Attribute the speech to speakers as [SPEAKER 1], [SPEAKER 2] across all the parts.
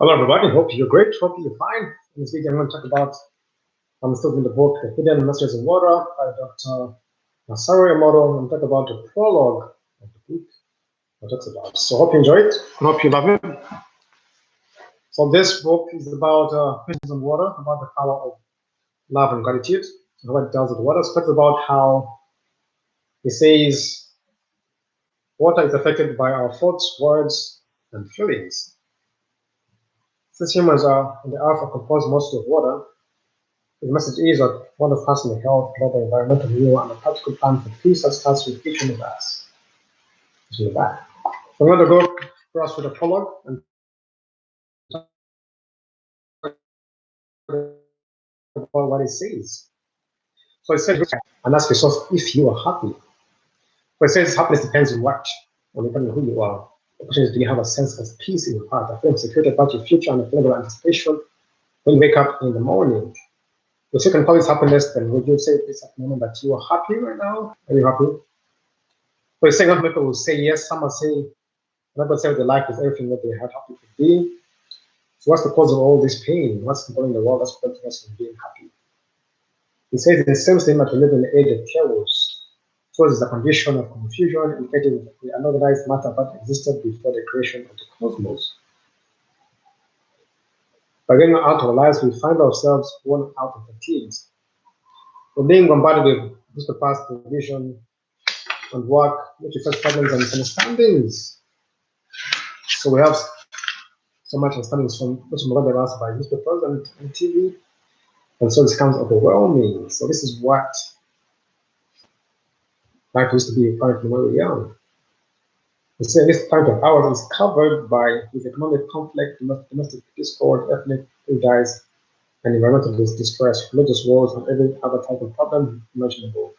[SPEAKER 1] Hello, everybody. Hope you're great. Hope you're fine. In this video, I'm going to talk about, I'm still in the book, The Hidden Masters in Water by Dr. Masaru Emoto. I'm going to talk about the prologue of the book it talks about. So, hope you enjoy it and hope you love it. So, this book is about Patience on Water, about the power of love and gratitude, and what it does with water. So, it talks about how it says water is affected by our thoughts, words, and feelings. Since humans are on the earth are composed mostly of water, the message is that one of personal health, global environmental renewal, and a practical plan for peace that starts with each one of us. It's in the back. So I'm going to go across with a prologue and talk about what it says. So it says, and ask yourself if you are happy. So it says happiness depends on what, or depending on who you are. The question is, do you have a sense of peace in your heart, a feeling of security about your future, and a feeling of anticipation when you wake up in the morning? If you can call this happiness, then would you say this at the moment that you are happy right now? Are you happy? So it's saying, people will say yes, some will say, another say the life is everything that they had happy to be. So what's the cause of all this pain? What's controlling the world that's preventing us from being happy? He says in the same statement we live in the age of chaos. Chaos is a condition of confusion indicating the unorganized matter that existed before the creation of the cosmos. By going out of our lives, we find ourselves worn out and fatigued. We're being bombarded with just the past vision and work, which affects problems and misunderstandings. So we have so much understanding from which bombarded us by newspapers and TV, and so this becomes overwhelming. So this is what life used to be apparently when we were young. We say this point of ours is covered by with economic conflict, domestic discord, ethnic prejudice, and environmental distress, religious wars, and every other type of problem imaginable.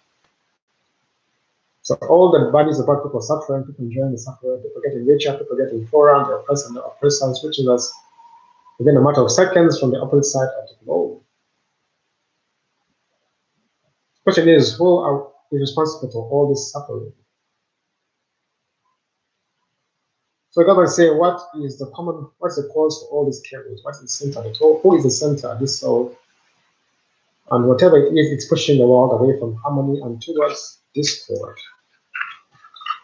[SPEAKER 1] So all the bodies about people suffering, people enjoying the suffering, people getting richer, people getting poorer, the oppressed and the oppressor switching us within a matter of seconds from the opposite side of the globe. The question is, is responsible for all this suffering? So God will say, what's the cause for all this chaos? What's the center? Who is the center of this soul? And whatever it is, it's pushing the world away from harmony and towards discord.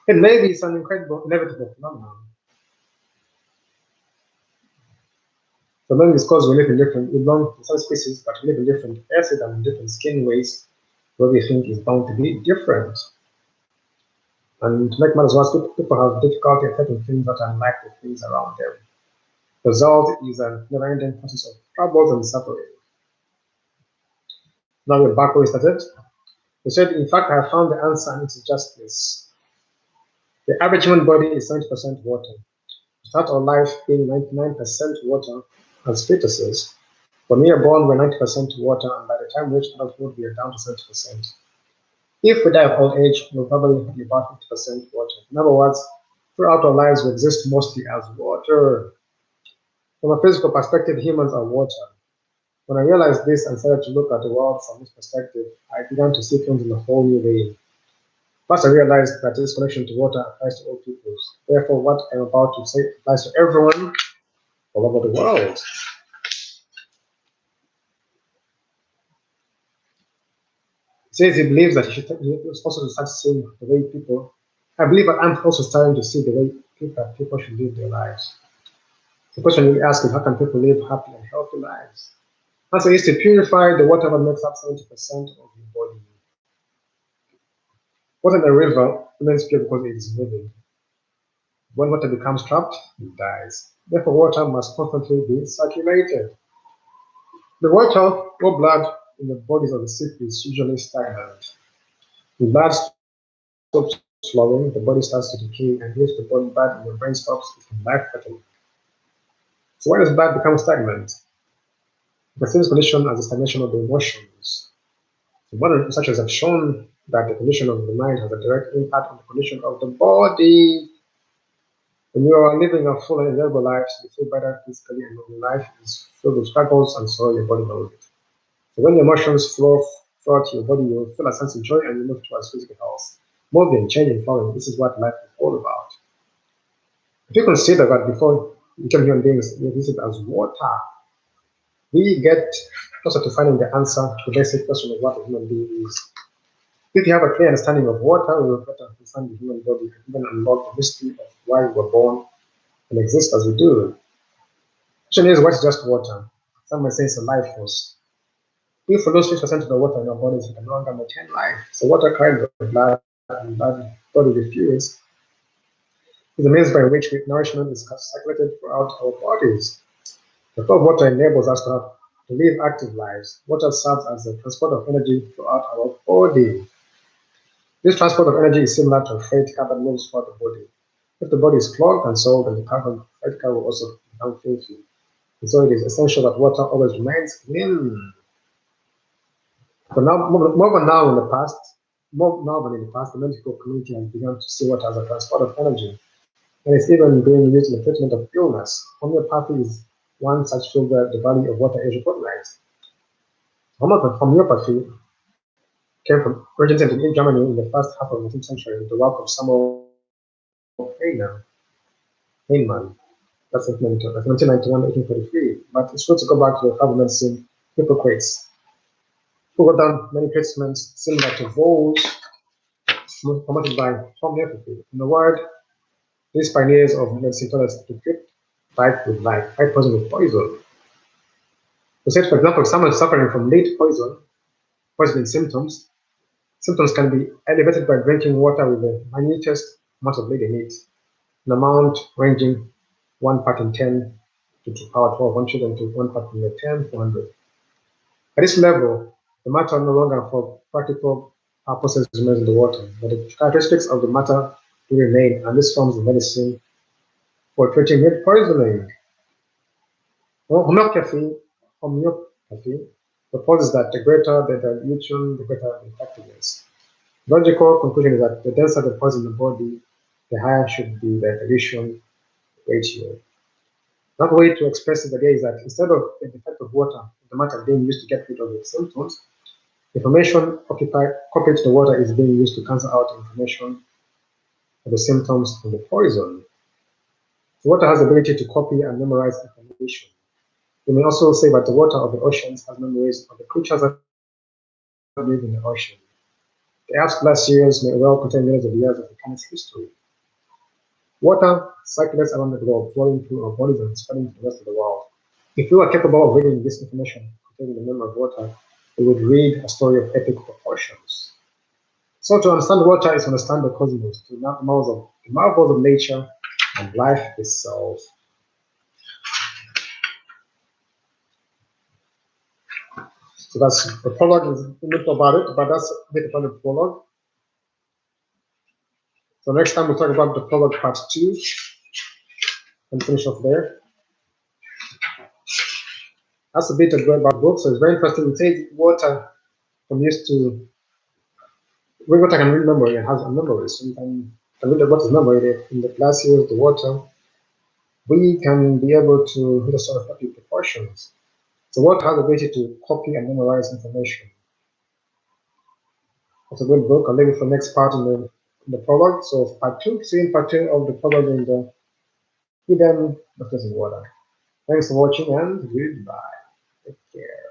[SPEAKER 1] It may be some incredible, inevitable phenomenon. So maybe it's because we live in different, we belong to some species, but we live in different acid and different skin ways where we think is bound to be different. And to make matters worse, people have difficulty accepting things that are unlike the things around them. The result is a never-ending process of troubles and suffering. Now we're back where we started. We said, in fact, I have found the answer, and it's just this. The average human body is 70% water. We start our life being 99% water as fetuses. When we are born, we're 90% water, and by the time we reach adulthood, we are down to 70%. If we die of old age, we'll probably be about 50% water. In other words, throughout our lives, we exist mostly as water. From a physical perspective, humans are water. When I realized this and started to look at the world from this perspective, I began to see things in a whole new way. First, I realized that this connection to water applies to all peoples. Therefore, what I'm about to say applies to everyone all over the world. He says he believes that he was also to start seeing the way people. I believe that I'm also starting to see the way people should live their lives. The question we ask is, how can people live happy and healthy lives? Answer is to purify the water that makes up 70% of your body. Water in a river remains pure because it is moving. When water becomes trapped, it dies. Therefore, water must constantly be circulated. The water or blood in the bodies of the sick is usually stagnant. When blood stops flowing, the body starts to decay, and if the blood in your brain stops, it can life-threatening. So why does blood become stagnant? The same condition as the stagnation of the emotions. Modern researchers have shown that the condition of the mind has a direct impact on the condition of the body. When you are living a full and enjoyable life, you feel better physically, and when life is filled with struggles, and so your body knows it. So when the emotions flow throughout your body, you will feel a sense of joy and you move towards physical health. Moving, changing, flowing, this is what life is all about. If you consider that before become human beings, we use it as water. We get closer to finding the answer to the basic question of what a human being is. If you have a clear understanding of water, we will better understand the human body and even unlock the mystery of why we were born and exist as we do. The question is, what's just water? Some may say it's a life force. If we lose 50% of the water in our bodies, we can no longer maintain life. So water carries the blood and blood body refuels is the means by which nourishment is circulated throughout our bodies. The flow of water enables us to live active lives. Water serves as the transport of energy throughout our body. This transport of energy is similar to freight carbon moves throughout the body. If the body is clogged and sold, then the carbon freight car will also become filthy. And so it is essential that water always remains clean. But now, more than now in the past, more now than in the past, the medical community has begun to see water as a transport of energy, and it's even being used in the treatment of illness. Homeopathy is one such field where the value of water is recognized. Homeopathy originated in Germany in the first half of the 19th century with the work of Samuel Hahnemann. That's 1843. But it's good to go back to the herbal medicine Hippocrates, who wrote down many treatments similar to those promoted by homeopathy. In the word, these pioneers of medicine told us to treat life with life, fight poison with poison. They said, for example, if someone is suffering from lead poisoning symptoms can be elevated by drinking water with the minutest amount of lead in it, an amount ranging 1 part in 10 to the power 12, 1 trillion to 1 part in the 10, 400. At this level, the matter no longer for practical purposes remains in the water, but the characteristics of the matter do remain, and this forms the medicine for treating lead poisoning. Homeopathy proposes that the greater the dilution, the greater the effectiveness. The logical conclusion is that the denser the poison in the body, the higher should be the dilution ratio. Another way to express it again is that instead of the effect of water, the matter being used to get rid of the symptoms, information copied to the water is being used to cancel out information of the symptoms of the poison. The water has the ability to copy and memorize information. We may also say that the water of the oceans has memories of the creatures that live in the ocean. The Earth's glaciers may well contain millions of years of the planet's history. Water circulates around the globe, flowing through our bodies and spreading to the rest of the world. If we were capable of reading this information containing the memory of water, we would read a story of epic proportions. So to understand water is to understand the cosmos, to know the marvels of nature and life itself. So that's the prologue is a little about it, but that's a bit about the prologue. So next time we'll talk about the prologue part 2 and finish off there. That's a bit about the book, so it's very interesting. We take water from used to water can read memory and has a memory. So you can read what is memory in the glaciers, the water. We can be able to read a sort of copy proportions. So water has the ability to copy and memorize information. It's a good book. I'll leave it for next part in the prologue. So part 2, see part 2 of the prologue in the hidden Doctors in Water. Thanks for watching and goodbye. Take care.